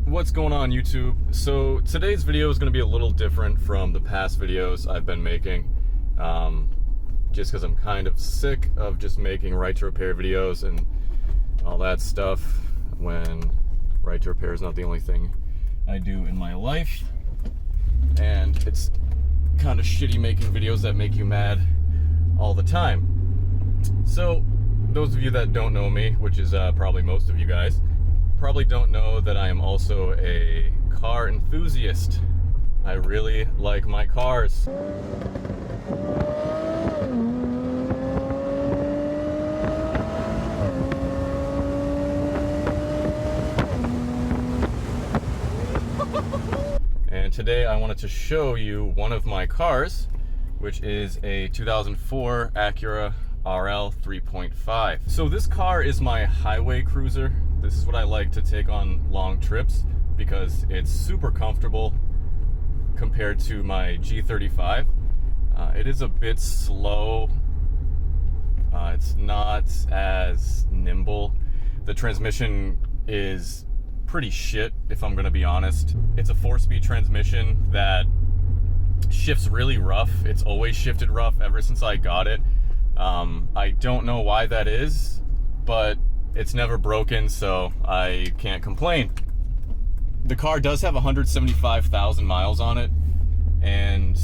What's going on, YouTube? So today's video is going to be a little different from the past videos I've been making, just because I'm kind of sick of just making right to repair videos and all that stuff when right to repair is not the only thing I do in my life, and it's kind of shitty making videos that make you mad all the time. So those of you that don't know me, which is probably most of you guys, probably don't know that I am also a car enthusiast. I really like my cars. And today I wanted to show you one of my cars, which is a 2004 Acura RL 3.5. So this car is my highway cruiser. This is what I like to take on long trips because it's super comfortable compared to my G35. It is a bit slow. It's not as nimble. The transmission is pretty shit, if I'm gonna be honest. It's a 4-speed transmission that shifts really rough. It's always shifted rough ever since I got it. I don't know why that is, but it's never broken, so I can't complain. The car does have 175,000 miles on it, and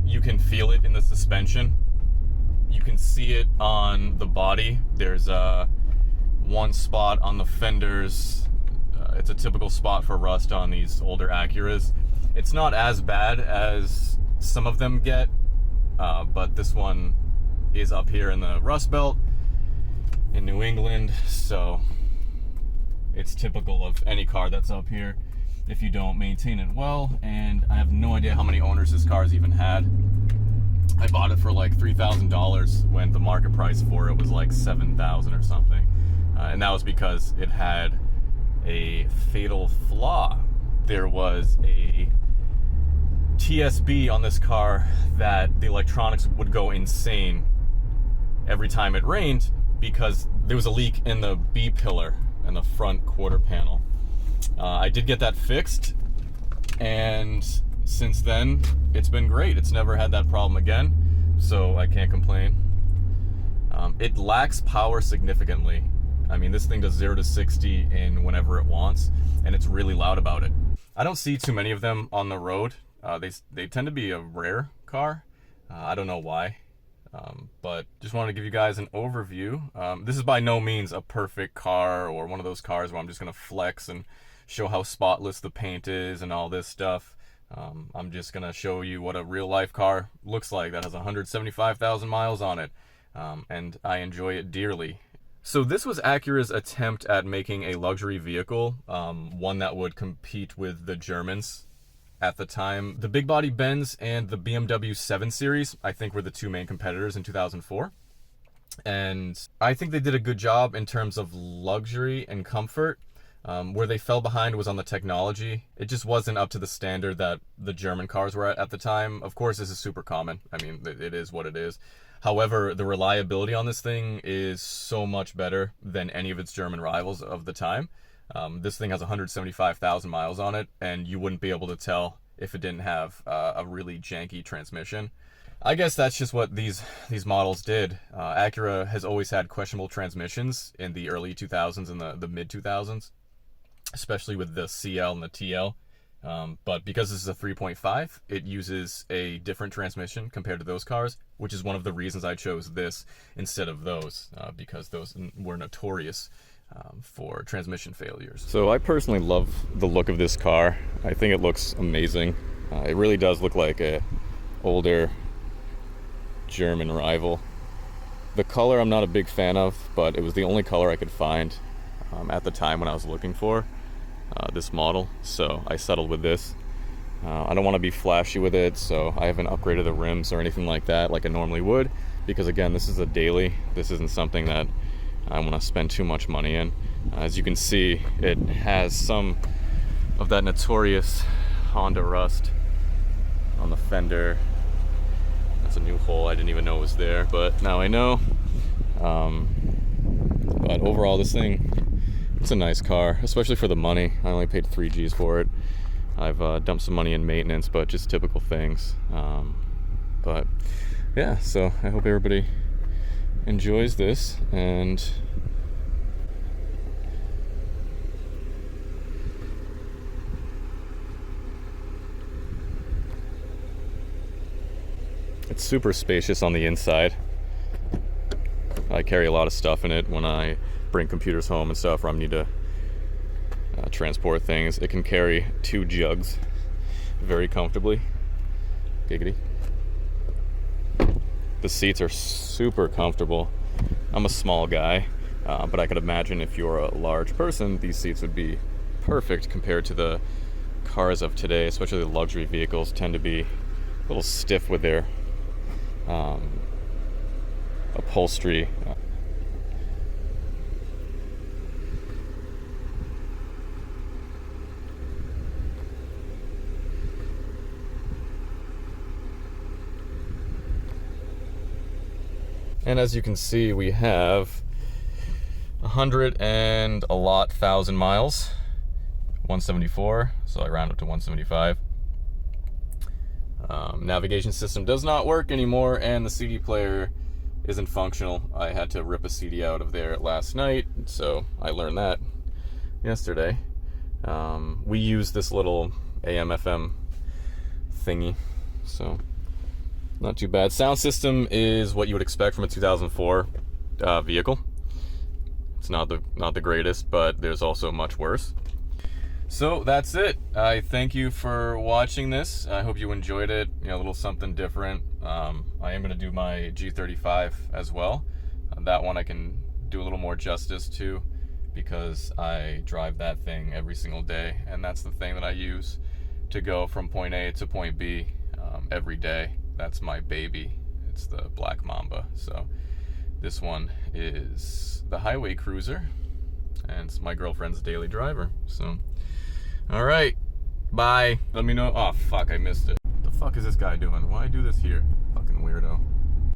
you can feel it in the suspension. You can see it on the body. There's one spot on the fenders. It's a typical spot for rust on these older Acuras. It's not as bad as some of them get, but this one is up here in the Rust Belt in New England, so it's typical of any car that's up here if you don't maintain it well. And I have no idea how many owners this car's even had. I bought it for like $3,000 when the market price for it was like $7,000 or something, and that was because it had a fatal flaw. There was a TSB on this car that the electronics would go insane every time it rained because there was a leak in the B pillar in the front quarter panel. I did get that fixed, and since then it's been great. It's never had that problem again, so I can't complain. It lacks power significantly. I mean, this thing does 0 to 60 in whenever it wants, and it's really loud about it. I don't see too many of them on the road. They tend to be a rare car. I don't know why. But just wanted to give you guys an overview. This is by no means a perfect car or one of those cars where I'm just going to flex and show how spotless the paint is and all this stuff. I'm just going to show you what a real life car looks like that has 175,000 miles on it. And I enjoy it dearly. So this was Acura's attempt at making a luxury vehicle, one that would compete with the Germans at the time. The big body Benz and the BMW 7 Series, I think, were the two main competitors in 2004. And I think they did a good job in terms of luxury and comfort. Where they fell behind was on the technology. It just wasn't up to the standard that the German cars were at the time. Of course, this is super common. I mean, it is what it is. However, the reliability on this thing is so much better than any of its German rivals of the time. This thing has 175,000 miles on it, and you wouldn't be able to tell if it didn't have a really janky transmission. I guess that's just what these models did. Acura has always had questionable transmissions in the early 2000s and the mid 2000s, especially with the CL and the TL. But because this is a 3.5, it uses a different transmission compared to those cars, which is one of the reasons I chose this instead of those, because those were notorious for transmission failures. So I personally love the look of this car. I think it looks amazing. It really does look like a older German rival. The color I'm not a big fan of, but it was the only color I could find at the time when I was looking for this model, so I settled with this. I don't want to be flashy with it, so I haven't upgraded the rims or anything like that like I normally would, because again, this is a daily. This isn't something that I want to spend too much money in. As you can see, it has some of that notorious Honda rust on the fender. That's a new hole. I didn't even know it was there, but now I know. But overall, this thing It's a nice car, especially for the money. I only paid 3 G's for it. I've dumped some money in maintenance, but just typical things. But yeah, so I hope everybody enjoys this, and it's super spacious on the inside. I carry a lot of stuff in it when I bring computers home and stuff, or I need to transport things. It can carry 2 jugs very comfortably. Giggity. The seats are super comfortable. I'm a small guy, but I could imagine if you're a large person, these seats would be perfect compared to the cars of today, especially the luxury vehicles tend to be a little stiff with their upholstery. And as you can see, we have 100 and a lot thousand miles, 174, so I round up to 175. Navigation system does not work anymore, and the CD player isn't functional. I had to rip a CD out of there last night, so I learned that yesterday. We use this little AM/FM thingy, so not too bad. Sound system is what you would expect from a 2004 vehicle. It's not the greatest, but there's also much worse. So that's it. I thank you for watching this. I hope you enjoyed it. You know, a little something different. I am going to do my G35 as well. That one I can do a little more justice to, because I drive that thing every single day, and that's the thing that I use to go from point A to point B every day. That's my baby. It's the Black Mamba. So this one is the highway cruiser, and it's my girlfriend's daily driver. So all right, bye. Let me know. Oh fuck, I missed it. What the fuck is this guy doing? Why do this here? Fucking weirdo.